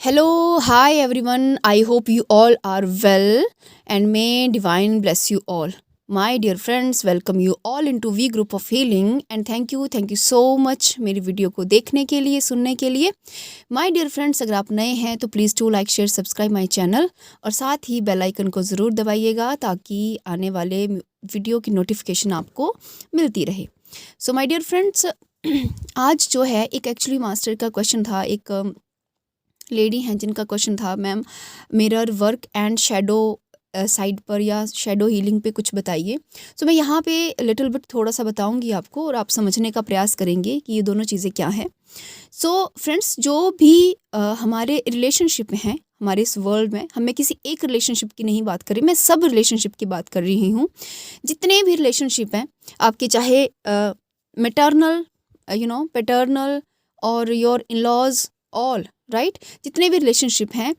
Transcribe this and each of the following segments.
Hello, hi everyone. I hope you all are well and may divine bless you all. My dear friends, welcome you all into V Group of Healing and thank you so much मेरी video को देखने के लिए सुनने के लिए. My dear friends, अगर आप नए हैं तो please to like share subscribe my channel और साथ ही बेल आइकन को ज़रूर दबाइएगा ताकि आने वाले वीडियो की नोटिफिकेशन आपको मिलती रहे. सो माय डियर फ्रेंड्स, आज जो है एक एक्चुअली मास्टर का क्वेश्चन था. एक लेडी हैं जिनका क्वेश्चन था, ma'am mirror work and shadow side पर या शेडो हीलिंग पे कुछ बताइए. सो मैं यहाँ पे लिटिल बिट थोड़ा सा बताऊँगी आपको और आप समझने का प्रयास करेंगे कि ये दोनों चीज़ें क्या हैं. सो फ्रेंड्स, जो भी हमारे रिलेशनशिप में हैं हमारे इस वर्ल्ड में, हमें किसी एक रिलेशनशिप की नहीं बात कर रही, मैं सब रिलेशनशिप की बात कर रही हूँ. जितने भी रिलेशनशिप हैं आपके, चाहे मैटरनल पैटर्नल और your in laws all right, जितने भी रिलेशनशिप हैं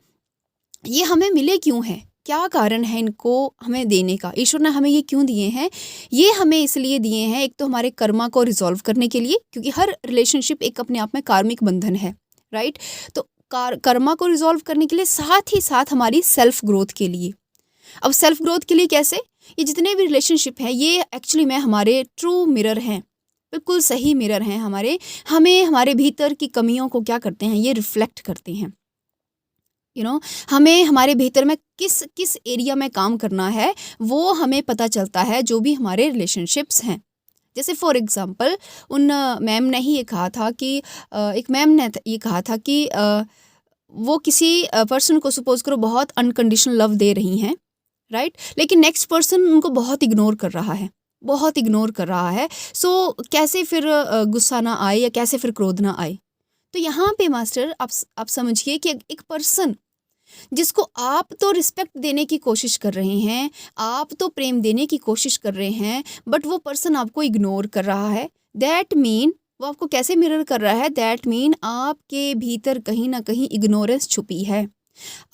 ये हमें मिले क्यों हैं, क्या कारण है इनको हमें देने का. ईश्वर ने हमें ये क्यों दिए हैं? ये हमें इसलिए दिए हैं, एक तो हमारे कर्मा को रिजॉल्व करने के लिए, क्योंकि हर रिलेशनशिप एक अपने आप में कार्मिक बंधन है राइट. तो कर्मा को रिजॉल्व करने के लिए, साथ ही साथ हमारी सेल्फ ग्रोथ के लिए. अब सेल्फ ग्रोथ के लिए कैसे? ये जितने भी रिलेशनशिप हैं ये एक्चुअली में हमारे ट्रू मिरर हैं, बिल्कुल सही मिरर हैं हमारे. हमें हमारे भीतर की कमियों को क्या करते हैं, ये रिफ्लेक्ट करते हैं. हमें हमारे भीतर में किस किस एरिया में काम करना है वो हमें पता चलता है, जो भी हमारे रिलेशनशिप्स हैं. जैसे फॉर एग्जांपल उन मैम ने ही ये कहा था कि एक मैम ने ये कहा था कि वो किसी पर्सन को सपोज करो बहुत अनकंडीशनल लव दे रही हैं राइट, लेकिन नेक्स्ट पर्सन उनको बहुत इग्नोर कर रहा है. सो कैसे फिर गुस्सा ना आए या कैसे फिर क्रोध ना आए. तो यहाँ पे मास्टर आप समझिए कि एक पर्सन जिसको आप तो रिस्पेक्ट देने की कोशिश कर रहे हैं, आप तो प्रेम देने की कोशिश कर रहे हैं, बट वो पर्सन आपको इग्नोर कर रहा है. दैट मीन वो आपको कैसे मिरर कर रहा है? दैट मीन आपके भीतर कहीं ना कहीं इग्नोरेंस छुपी है.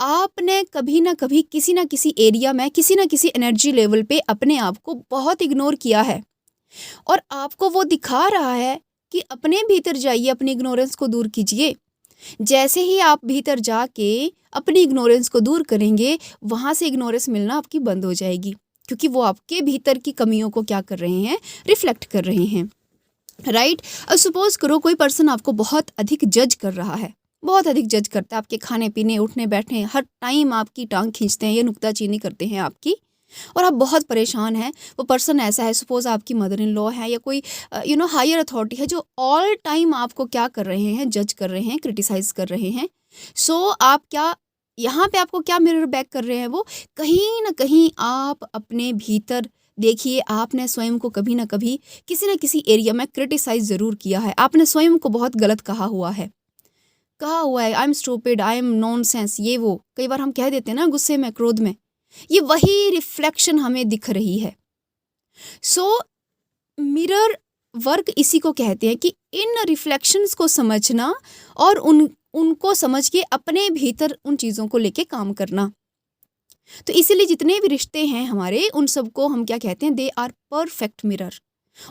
आपने कभी ना कभी किसी ना किसी एरिया में, किसी ना किसी एनर्जी लेवल पे अपने आप को बहुत इग्नोर किया है और आपको वो दिखा रहा है कि अपने भीतर जाइए, अपनी इग्नोरेंस को दूर कीजिए. जैसे ही आप भीतर जाके अपनी इग्नोरेंस को दूर करेंगे, वहाँ से इग्नोरेंस मिलना आपकी बंद हो जाएगी, क्योंकि वो आपके भीतर की कमियों को क्या कर रहे हैं, रिफ्लेक्ट कर रहे हैं राइट. अब सपोज करो कोई पर्सन आपको बहुत अधिक जज कर रहा है, बहुत अधिक जज करता है, आपके खाने पीने उठने बैठने हर टाइम आपकी टांग खींचते हैं या नुक्ताचीनी करते हैं आपकी, और आप बहुत परेशान हैं. वो पर्सन ऐसा है, सपोज आपकी मदर इन लॉ है या कोई हायर अथॉरिटी है, जो ऑल टाइम आपको क्या कर रहे हैं, जज कर रहे हैं, क्रिटिसाइज कर रहे हैं. सो आप क्या यहाँ पे आपको क्या मिरर बैक कर रहे हैं? वो कहीं ना कहीं आप अपने भीतर देखिए, आपने स्वयं को कभी ना कभी किसी न किसी एरिया में क्रिटिसाइज ज़रूर किया है. आपने स्वयं को बहुत गलत कहा हुआ है, I am stupid, I am nonsense, ये वो कई बार हम कह देते हैं ना गुस्से में, क्रोध में. ये वही रिफ्लेक्शन हमें दिख रही है. सो मिरर वर्क इसी को कहते हैं कि इन रिफ्लेक्शंस को समझना और उनको समझ के अपने भीतर उन चीज़ों को लेके काम करना. तो इसीलिए जितने भी रिश्ते हैं हमारे, उन सबको हम क्या कहते हैं, दे आर परफेक्ट मिरर.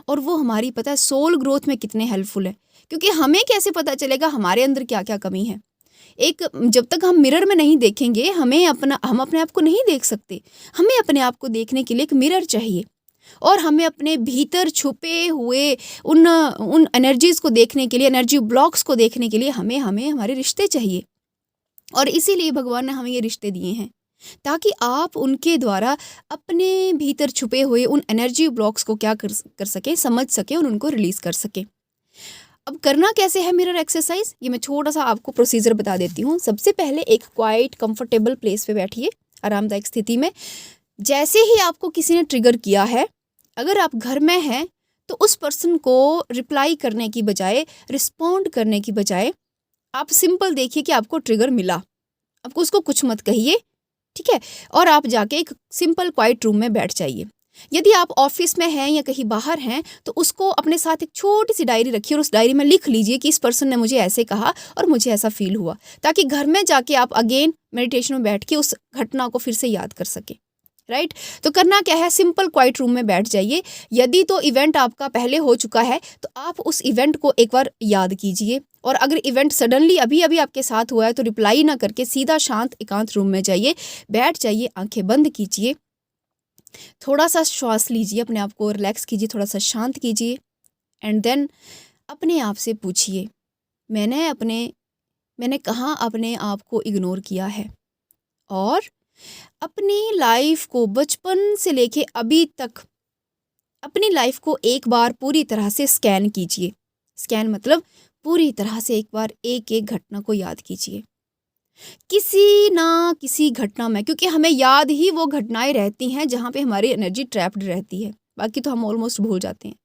और वो हमारी पता है सोल ग्रोथ में कितने हेल्पफुल है, क्योंकि हमें कैसे पता चलेगा हमारे अंदर क्या क्या कमी है. जब तक हम मिरर में नहीं देखेंगे, हम अपने आप को नहीं देख सकते. हमें अपने आप को देखने के लिए एक मिरर चाहिए, और हमें अपने भीतर छुपे हुए उन एनर्जीज़ को देखने के लिए, एनर्जी ब्लॉक्स को देखने के लिए हमें हमारे रिश्ते चाहिए. और इसीलिए भगवान ने हमें ये रिश्ते दिए हैं, ताकि आप उनके द्वारा अपने भीतर छुपे हुए उन एनर्जी ब्लॉक्स को क्या कर सकें, समझ सकें और उनको रिलीज़ कर सकें. अब करना कैसे है मिरर एक्सरसाइज, ये मैं छोटा सा आपको प्रोसीजर बता देती हूँ. सबसे पहले एक क्वाइट कंफर्टेबल प्लेस पे बैठिए, आरामदायक स्थिति में. जैसे ही आपको किसी ने ट्रिगर किया है, अगर आप घर में हैं तो उस पर्सन को रिप्लाई करने की बजाय, रिस्पॉन्ड करने की बजाय, आप सिंपल देखिए कि आपको ट्रिगर मिला, आपको उसको कुछ मत कहिए, ठीक है, और आप जाके एक सिंपल क्वाइट रूम में बैठ जाइए. यदि आप ऑफिस में हैं या कहीं बाहर हैं तो उसको अपने साथ एक छोटी सी डायरी रखिए और उस डायरी में लिख लीजिए कि इस पर्सन ने मुझे ऐसे कहा और मुझे ऐसा फील हुआ, ताकि घर में जाके आप अगेन मेडिटेशन में बैठ के उस घटना को फिर से याद कर सकें. राइट। तो करना क्या है, सिंपल क्वाइट रूम में बैठ जाइए। यदि तो इवेंट आपका पहले हो चुका है तो आप उस इवेंट को एक बार याद कीजिए, और अगर इवेंट सडनली अभी अभी आपके साथ हुआ है तो रिप्लाई ना करके सीधा शांत एकांत रूम में जाइए, बैठ जाइए, आंखें बंद कीजिए, थोड़ा सा श्वास लीजिए, अपने आप को रिलैक्स कीजिए, थोड़ा सा शांत कीजिए, एंड देन अपने आप से पूछिए, मैंने कहाँ अपने आप को इग्नोर किया है, और अपनी लाइफ को बचपन से लेके अभी तक अपनी लाइफ को एक बार पूरी तरह से स्कैन कीजिए। स्कैन मतलब पूरी तरह से एक बार एक एक घटना को याद कीजिए, किसी ना किसी घटना में, क्योंकि हमें याद ही वो घटनाएं रहती हैं जहाँ पे हमारी एनर्जी ट्रैप्ड रहती है, बाकी तो हम ऑलमोस्ट भूल जाते हैं।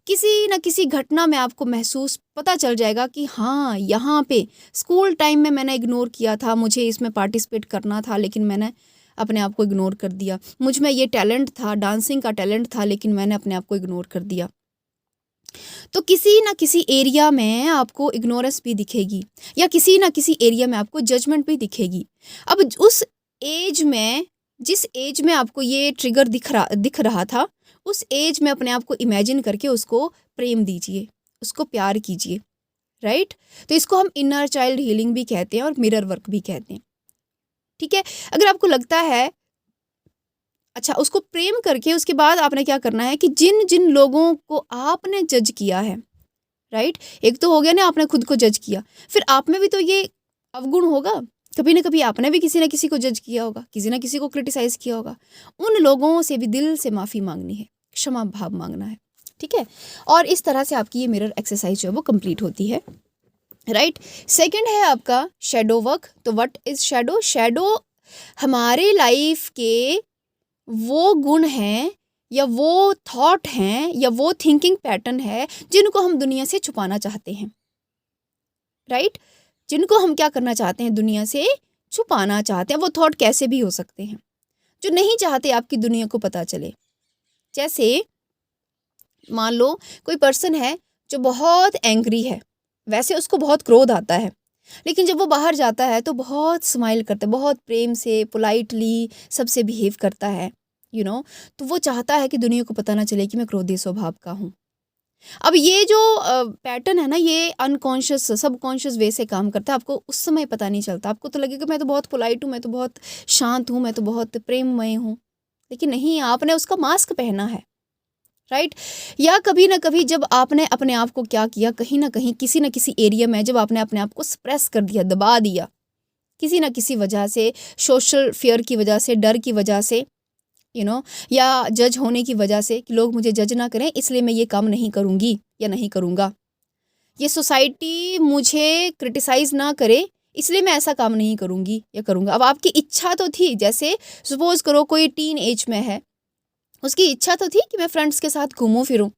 किसी न किसी घटना में आपको महसूस पता चल जाएगा कि हाँ, यहाँ पे स्कूल टाइम में मैंने इग्नोर किया था, मुझे इसमें पार्टिसिपेट करना था लेकिन मैंने अपने आप को इग्नोर कर दिया। मुझ में ये टैलेंट था, डांसिंग का टैलेंट था, लेकिन मैंने अपने आप को इग्नोर कर दिया। तो किसी न किसी एरिया में आपको इग्नोरेंस भी दिखेगी, या किसी न किसी एरिया में आपको जजमेंट भी दिखेगी। अब उस एज में, जिस एज में आपको ये ट्रिगर दिख रहा था, उस एज में अपने आप को इमेजिन करके उसको प्रेम दीजिए, उसको प्यार कीजिए, राइट। तो इसको हम इनर चाइल्ड हीलिंग भी कहते हैं और मिरर वर्क भी कहते हैं, ठीक है। अगर आपको लगता है, अच्छा, उसको प्रेम करके उसके बाद आपने क्या करना है कि जिन जिन लोगों को आपने जज किया है, राइट, एक तो हो गया ना आपने खुद को जज किया, फिर आप में भी तो ये अवगुण होगा, कभी ना कभी आपने भी किसी ना किसी को जज किया होगा, किसी ना किसी को क्रिटिसाइज किया होगा। उन लोगों से भी दिल से माफ़ी मांगनी है, क्षमा भाव मांगना है, ठीक है। और इस तरह से आपकी ये मिरर एक्सरसाइज जो है वो कंप्लीट होती है, राइट। सेकंड है आपका शेडो वर्क। तो व्हाट इज शेडो? शेडो हमारे लाइफ के वो गुण हैं, या वो थॉट हैं, या वो थिंकिंग पैटर्न है जिनको हम दुनिया से छुपाना चाहते हैं, राइट। जिनको हम क्या करना चाहते हैं, दुनिया से छुपाना चाहते हैं। वो थॉट कैसे भी हो सकते हैं जो नहीं चाहते आपकी दुनिया को पता चले। जैसे मान लो कोई पर्सन है जो बहुत एंग्री है, वैसे उसको बहुत क्रोध आता है, लेकिन जब वो बाहर जाता है तो बहुत स्माइल करता है, बहुत प्रेम से पोलाइटली सबसे बिहेव करता है, तो वो चाहता है कि दुनिया को पता ना चले कि मैं क्रोधी स्वभाव का हूँ। अब ये जो पैटर्न है ना, ये अनकॉन्शियस सबकॉन्शियस वे से काम करता है, आपको उस समय पता नहीं चलता। आपको तो लगेगा मैं तो बहुत पोलाइट हूँ, मैं तो बहुत शांत हूँ, मैं तो बहुत प्रेममय हूँ, लेकिन नहीं, आपने उसका मास्क पहना है, राइट। या कभी ना कभी जब आपने अपने आप को क्या किया, कहीं ना कहीं किसी ना किसी एरिया में जब आपने अपने आप को सप्रेस कर दिया, दबा दिया, किसी ना किसी वजह से, सोशल फियर की वजह से, डर की वजह से, या जज होने की वजह से कि लोग मुझे जज ना करें इसलिए मैं ये काम नहीं करूँगी या नहीं करूँगा, ये सोसाइटी मुझे क्रिटिसाइज़ ना करे इसलिए मैं ऐसा काम नहीं करूँगी या करूँगा। अब आपकी इच्छा तो थी, जैसे सपोज करो कोई टीन एज में है, उसकी इच्छा तो थी कि मैं फ्रेंड्स के साथ घूमूं फिरूं,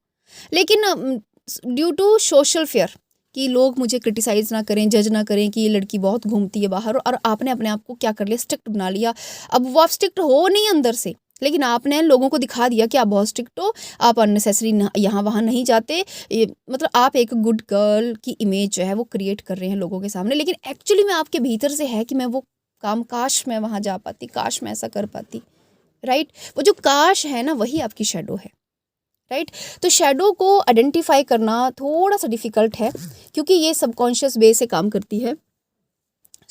लेकिन ड्यू टू सोशल फियर कि लोग मुझे क्रिटिसाइज़ ना करें, जज ना करें कि ये लड़की बहुत घूमती है बाहर, और आपने अपने आप को क्या कर लिया, स्ट्रिक्ट बना लिया। अब वो आप स्ट्रिक्ट हो नहीं अंदर से, लेकिन आपने लोगों को दिखा दिया कि आप बहुत स्ट्रिक्ट हो, आप अननेसेसरी यहाँ वहाँ नहीं जाते, मतलब आप एक गुड गर्ल की इमेज जो है वो क्रिएट कर रहे हैं लोगों के सामने, लेकिन एक्चुअली में आपके भीतर से है कि मैं वो काम, काश मैं वहाँ जा पाती, काश मैं ऐसा कर पाती, राइट। वो जो काश है ना, वही आपकी शेडो है, राइट। तो शेडो को आइडेंटिफाई करना थोड़ा सा डिफिकल्ट है क्योंकि ये सबकॉन्शियस वे से काम करती है।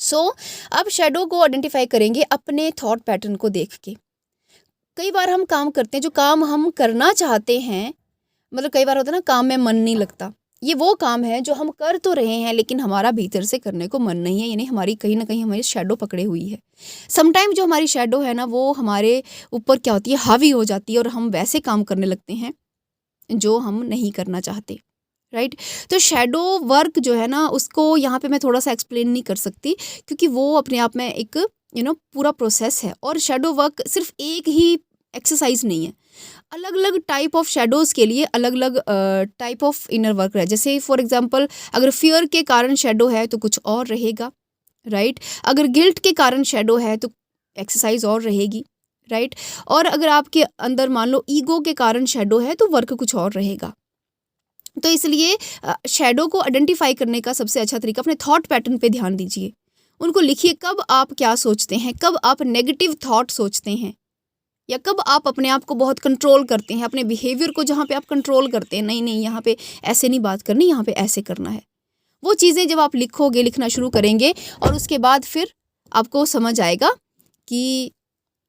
सो अब शेडो को आइडेंटिफाई करेंगे अपने थॉट पैटर्न को देख के। कई बार हम काम करते हैं, जो काम हम करना चाहते हैं, मतलब कई बार होता है ना काम में मन नहीं लगता, ये वो काम है जो हम कर तो रहे हैं लेकिन हमारा भीतर से करने को मन नहीं है, यानी हमारी कहीं ना कहीं हमारी शेडो पकड़े हुई है। समटाइम जो हमारी शेडो है ना, वो हमारे ऊपर क्या होती है, हावी हो जाती है, और हम वैसे काम करने लगते हैं जो हम नहीं करना चाहते, राइट। तो शेडो वर्क जो है ना, उसको यहाँ पे मैं थोड़ा सा एक्सप्लेन नहीं कर सकती क्योंकि वो अपने आप में एक पूरा प्रोसेस है। और शेडो वर्क सिर्फ एक ही एक्सरसाइज नहीं है, अलग अलग टाइप ऑफ शेडोज़ के लिए अलग अलग टाइप ऑफ इनर वर्क है। जैसे फॉर एग्जांपल अगर फियर के कारण शेडो है तो कुछ और रहेगा, राइट। अगर गिल्ट के कारण शेडो है तो एक्सरसाइज और रहेगी, राइट। और अगर आपके अंदर मान लो ईगो के कारण शेडो है तो वर्क कुछ और रहेगा। तो इसलिए शेडो को आइडेंटिफाई करने का सबसे अच्छा तरीका, अपने थॉट पैटर्न पे ध्यान दीजिए, उनको लिखिए, कब आप क्या सोचते हैं, कब आप नेगेटिव थॉट सोचते हैं या कब आप अपने आप को बहुत कंट्रोल करते हैं, अपने बिहेवियर को जहाँ पे आप कंट्रोल करते हैं, नहीं नहीं यहाँ पे ऐसे नहीं बात करनी, यहाँ पे ऐसे करना है। वो चीज़ें जब आप लिखोगे, लिखना शुरू करेंगे और उसके बाद फिर आपको समझ आएगा कि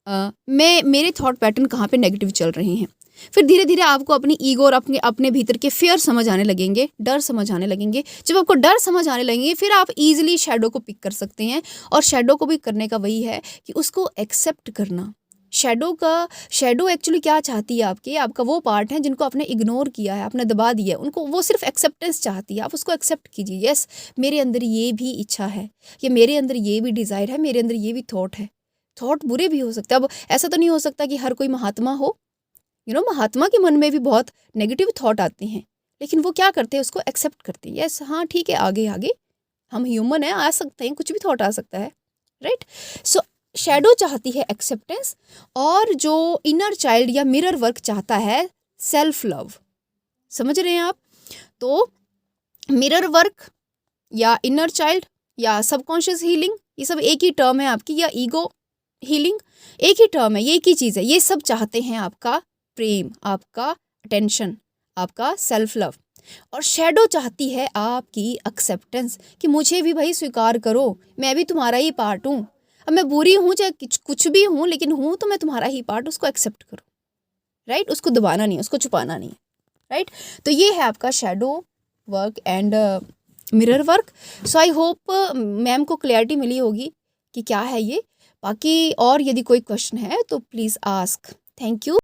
मैं मेरे थॉट पैटर्न कहाँ पे नेगेटिव चल रहे हैं। फिर धीरे धीरे आपको अपनी ईगो और अपने अपने भीतर के फियर समझ आने लगेंगे, डर समझ आने लगेंगे। जब आपको डर समझ आने लगेंगे फिर आप ईजिली शैडो को पिक कर सकते हैं। और शैडो को पिक करने का वही है कि उसको एक्सेप्ट करना। शैडो एक्चुअली क्या चाहती है आपका वो पार्ट है जिनको आपने इग्नोर किया है, आपने दबा दिया है, उनको वो सिर्फ एक्सेप्टेंस चाहती है। आप उसको एक्सेप्ट कीजिए, यस मेरे अंदर ये भी इच्छा है, या मेरे अंदर ये भी डिज़ायर है, मेरे अंदर ये भी थॉट है। थॉट बुरे भी हो सकते हैं। अब ऐसा तो नहीं हो सकता कि हर कोई महात्मा हो, महात्मा के मन में भी बहुत नेगेटिव थॉट आते हैं, लेकिन वो क्या करते हैं, उसको एक्सेप्ट करते हैं। यस हाँ ठीक है, आगे आगे हम ह्यूमन हैं, आ सकते हैं, कुछ भी थॉट आ सकता है, राइट। सो शैडो चाहती है एक्सेप्टेंस, और जो इनर चाइल्ड या मिरर वर्क चाहता है सेल्फ लव। समझ रहे हैं आप? तो मिरर वर्क या इनर चाइल्ड या सबकॉन्शियस हीलिंग, ये सब एक ही टर्म है आपकी, या ईगो हीलिंग एक ही टर्म है, ये एक ही चीज़ है। ये सब चाहते हैं आपका प्रेम, आपका अटेंशन, आपका सेल्फ लव। और शैडो चाहती है आपकी एक्सेप्टेंस, कि मुझे भी भाई स्वीकार करो, मैं भी तुम्हारा ही पार्ट हूँ। अब मैं बुरी हूँ चाहे कुछ भी हूँ, लेकिन हूँ तो मैं तुम्हारा ही पार्ट, उसको एक्सेप्ट करो, राइट। उसको दबाना नहीं, उसको छुपाना नहीं, राइट। तो ये है आपका shadow work and mirror work. So I hope ma'am को क्लैरिटी मिली होगी कि क्या है ये। बाकी और यदि कोई क्वेश्चन है तो प्लीज़ आस्क। Thank you.